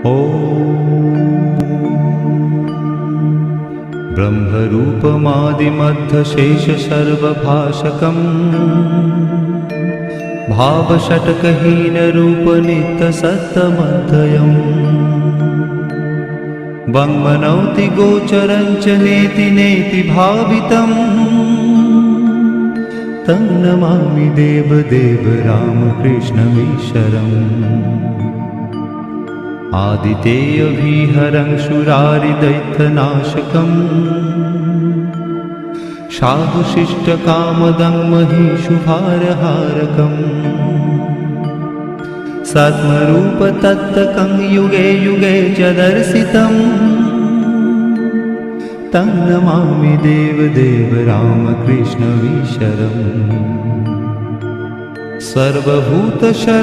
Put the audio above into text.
ब्रह्मरूपमादिमध्यशेषसर्वभाषकम् भावषट्कहीनरूपनित्यसत्तमद्वयम् वङ्मनौति गोचरं च नेति नेति भावितम् तं नमामि देवदेव रामकृष्णमीश्वरम् आदितेयविहरं शूरारिदैत्यनाशकम् साधुशिष्टकामदं महिषुभारहारकम् सत्मरूपतत्तकं युगे युगे च दर्शितम् तं नमामि देवदेव रामकृष्णमीश्वरम् सर्वभूतशर्